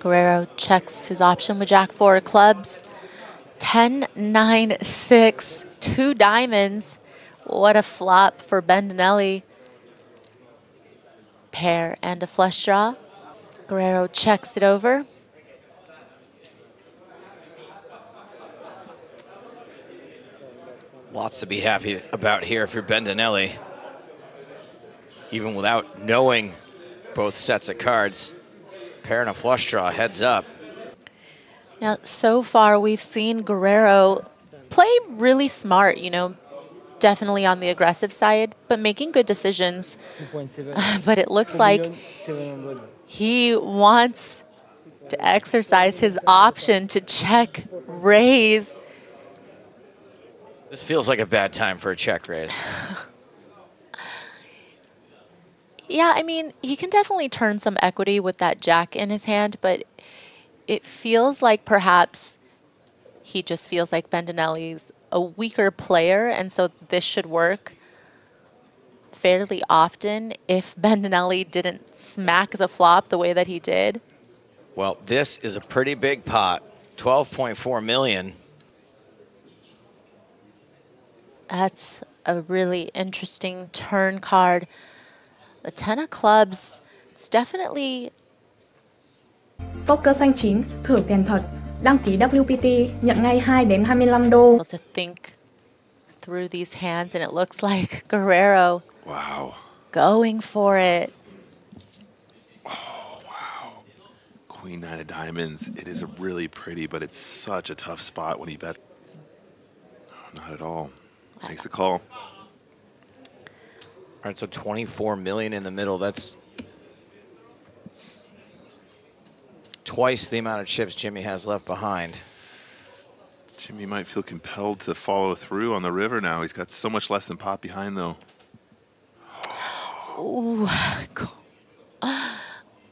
Guerrero checks his option with Jack 4 clubs. 10, 9, 6, 2 diamonds. What a flop for Bendinelli. Pair and a flush draw. Guerrero checks it over. Lots to be happy about here if you're Bendinelli. Even without knowing both sets of cards. Pair and a flush draw, heads up. Now, so far we've seen Guerrero play really smart, you know, definitely on the aggressive side, but making good decisions. But it looks like he wants to exercise his option to check raise. This feels like a bad time for a check raise. Yeah, I mean, he can definitely turn some equity with that jack in his hand, but it feels like perhaps he just feels like Bendinelli's a weaker player, and so this should work fairly often if Bendinelli didn't smack the flop the way that he did. Well, this is a pretty big pot, 12.4 million. That's a really interesting turn card. The 10 of clubs, it's definitely... Poker xanh 9, thưởng tiền thật. Đăng ký WPT, nhận ngay 2 đến 25 đô. To think through these hands, and it looks like Guerrero going for it. Oh, wow. Queen 9 of diamonds. It is really pretty, but it's such a tough spot when he bet. No, not at all. Makes the call. All right, so 24 million in the middle. That's twice the amount of chips Jimmy has left behind. Jimmy might feel compelled to follow through on the river now. He's got so much less than pot behind, though. Ooh.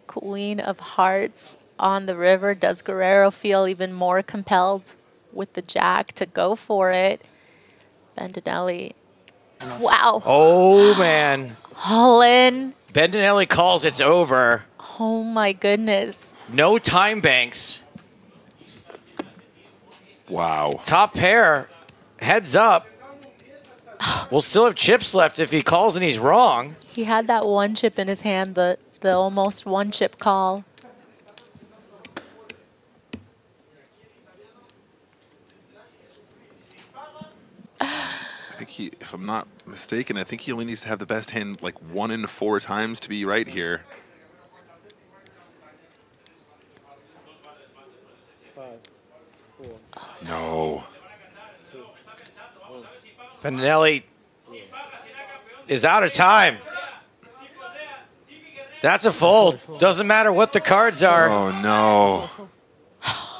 Queen of hearts on the river. Does Guerrero feel even more compelled with the jack to go for it? Bendinelli. Wow. Oh, man. All in. Bendinelli calls it's over. Oh, my goodness. No time banks. Wow. Top pair, heads up. We'll still have chips left if he calls and he's wrong. He had that one chip in his hand, the almost one chip call. I think he, if I'm not mistaken, I think he only needs to have the best hand like 1 in 4 times to be right here. No. Bendinelli is out of time. That's a fold. Doesn't matter what the cards are. Oh, no.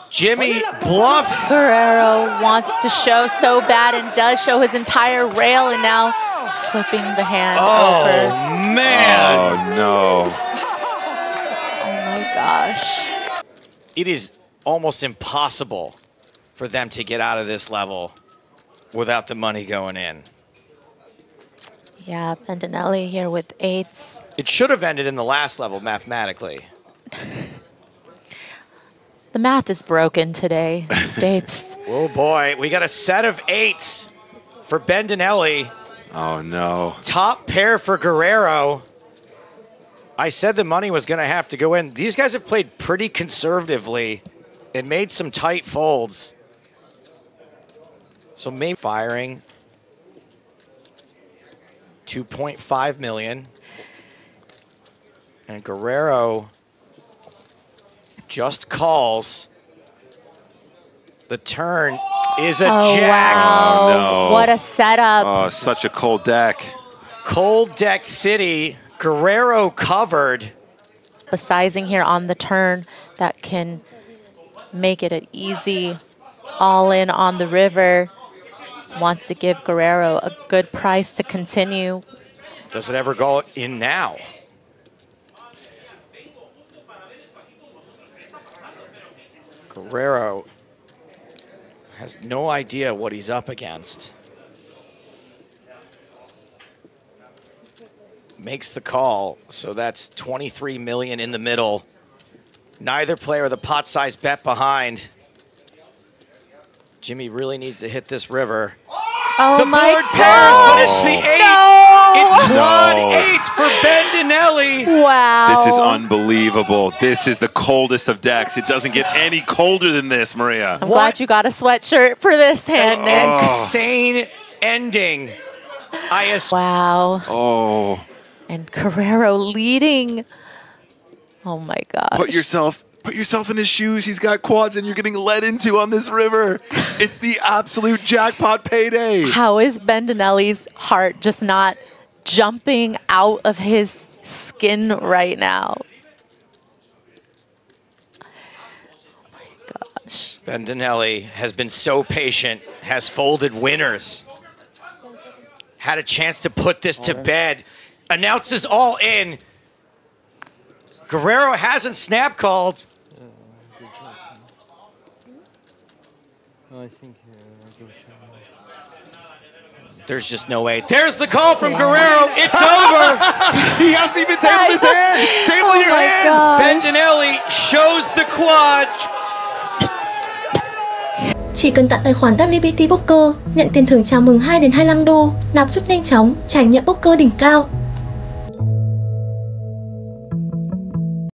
Jimmy bluffs. Guerrero wants to show so bad and does show his entire rail, and now flipping the hand over. Oh, man. Oh, no. Oh, my gosh. It is almost impossible for them to get out of this level without the money going in. Yeah, Bendinelli here with 8s. It should have ended in the last level mathematically. The math is broken today, Stapes. Oh boy, we got a set of 8s for Bendinelli. Oh no. Top pair for Guerrero. I said the money was gonna have to go in. These guys have played pretty conservatively and made some tight folds. So maybe firing 2.5 million. And Guerrero just calls. The turn is a jack. Wow. Oh, no. What a setup. Oh, such a cold deck. Cold deck city. Guerrero covered. The sizing here on the turn that can make it an easy all in on the river. Wants to give Guerrero a good price to continue. Does it ever go in now? Guerrero has no idea what he's up against. Makes the call, so that's 23 million in the middle. Neither player with a pot-sized bet behind. Jimmy really needs to hit this river. Oh the my board pairs, but it's the 8. No! It's quad 8 for Bendinelli. Wow. This is unbelievable. This is the coldest of decks. It doesn't get any colder than this, Maria. I'm glad you got a sweatshirt for this hand, Nick. Insane ending. Wow. Oh. And Guerrero leading. Oh my gosh. Put yourself in his shoes. He's got quads and you're getting led into on this river. It's the absolute jackpot payday. How is Bendinelli's heart just not jumping out of his skin right now? Oh my gosh. Bendinelli has been so patient, has folded winners. Had a chance to put this to bed. Announces all in. Guerrero hasn't snap called. There's just no way. There's the call from Guerrero. It's over. He hasn't even tabled his hand. Table your hand. Bendinelli shows the quad. Chỉ cần tặng tài khoản WPT Poker, nhận tiền thưởng chào mừng 2 đến 25 đô, nạp giúp nhanh chóng, trải nghiệm poker đỉnh cao.